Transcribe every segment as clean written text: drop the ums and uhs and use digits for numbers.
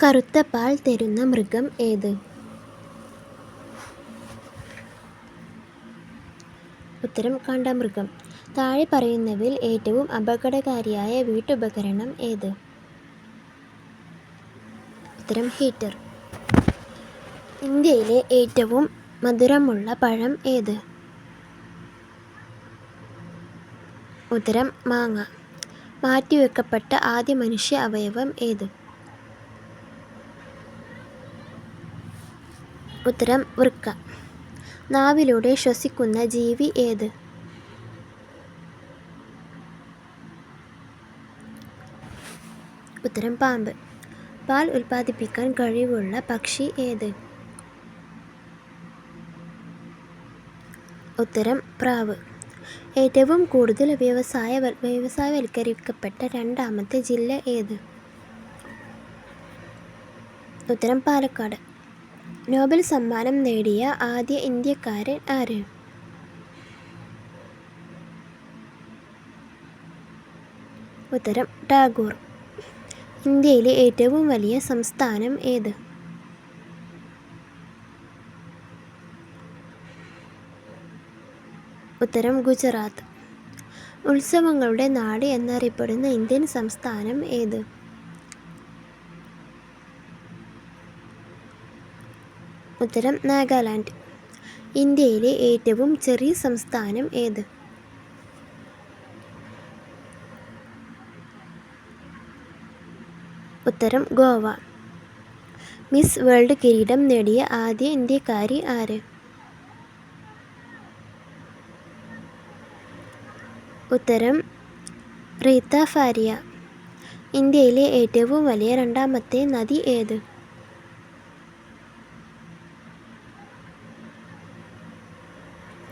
കറുത്ത പാൽ തരുന്ന മൃഗം ഏത്? ഉത്തരം കാണ്ടാമൃഗം. താഴെ പറയുന്നവയിൽ ഏറ്റവും അപകടകാരിയായ വീട്ടുപകരണം ഏത്? ഉത്തരം ഹീറ്റർ. ഇന്ത്യയിലെ ഏറ്റവും മധുരമുള്ള പഴം ഏത്? ഉത്തരം മാങ്ങ. മാറ്റിവെക്കപ്പെട്ട ആദ്യ മനുഷ്യ അവയവം ഏത്? ഉത്തരം വൃക്ക. നാവിലൂടെ ശ്വസിക്കുന്ന ജീവി ഏത്? ഉത്തരം പാമ്പ്. പാൽ ഉൽപ്പാദിപ്പിക്കാൻ കഴിവുള്ള പക്ഷി ഏത്? ഉത്തരം പ്രാവ്. ഏറ്റവും കൂടുതൽ വ്യവസായവൽക്കരിക്കപ്പെട്ട രണ്ടാമത്തെ ജില്ല ഏത്? ഉത്തരം പാലക്കാട്. നോബൽ സമ്മാനം നേടിയ ആദ്യ ഇന്ത്യക്കാരൻ ആര്? ഉത്തരം ടാഗോർ. ഇന്ത്യയിലെ ഏറ്റവും വലിയ സംസ്ഥാനം ഏത്? ഉത്തരം ഗുജറാത്ത്. ഉത്സവങ്ങളുടെ നാട് എന്നറിയപ്പെടുന്ന ഇന്ത്യൻ സംസ്ഥാനം ഏത്? ഉത്തരം നാഗാലാൻഡ്. ഇന്ത്യയിലെ ഏറ്റവും ചെറിയ സംസ്ഥാനം ഏത്? ഉത്തരം ഗോവ. മിസ് വേൾഡ് കിരീടം നേടിയ ആദ്യ ഇന്ത്യക്കാരി ആര്? ഉത്തരം റീത്ത ഫാരിയ. ഇന്ത്യയിലെ ഏറ്റവും വലിയ രണ്ടാമത്തെ നദി ഏത്?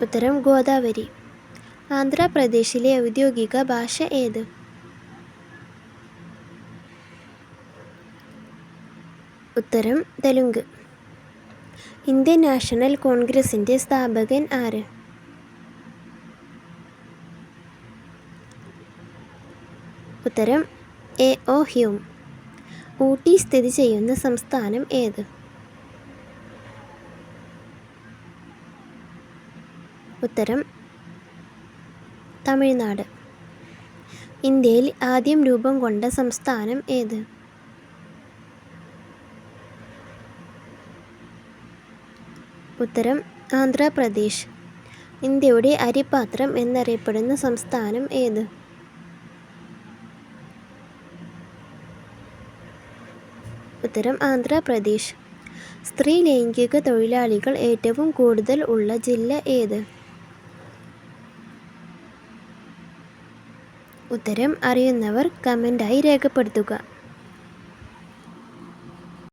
ഉത്തരം ഗോദാവരി. ആന്ധ്രാപ്രദേശിലെ ഔദ്യോഗിക ഭാഷ ഏത്? ഉത്തരം തെലുങ്ക്. ഇന്ത്യൻ നാഷണൽ കോൺഗ്രസിൻ്റെ സ്ഥാപകൻ ആര്? ഉത്തരം എ.ഒ. ഹ്യൂം. ഊട്ടി സ്ഥിതി ചെയ്യുന്ന സംസ്ഥാനം ഏത്? ഉത്തരം തമിഴ്നാട്. ഇന്ത്യയിൽ ആദ്യം രൂപം കൊണ്ട സംസ്ഥാനം ഏത്? ഉത്തരം ആന്ധ്രാപ്രദേശ്. ഇന്ത്യയുടെ അരിപ്പാത്രം എന്നറിയപ്പെടുന്ന സംസ്ഥാനം ഏത്? ഉത്തരം ആന്ധ്രാപ്രദേശ്. സ്ത്രീ ലൈംഗിക തൊഴിലാളികൾ ഏറ്റവും കൂടുതൽ ഉള്ള ജില്ല ഏത്? ഉത്തരം അറിയുന്നവർ കമൻ്റായി രേഖപ്പെടുത്തുക.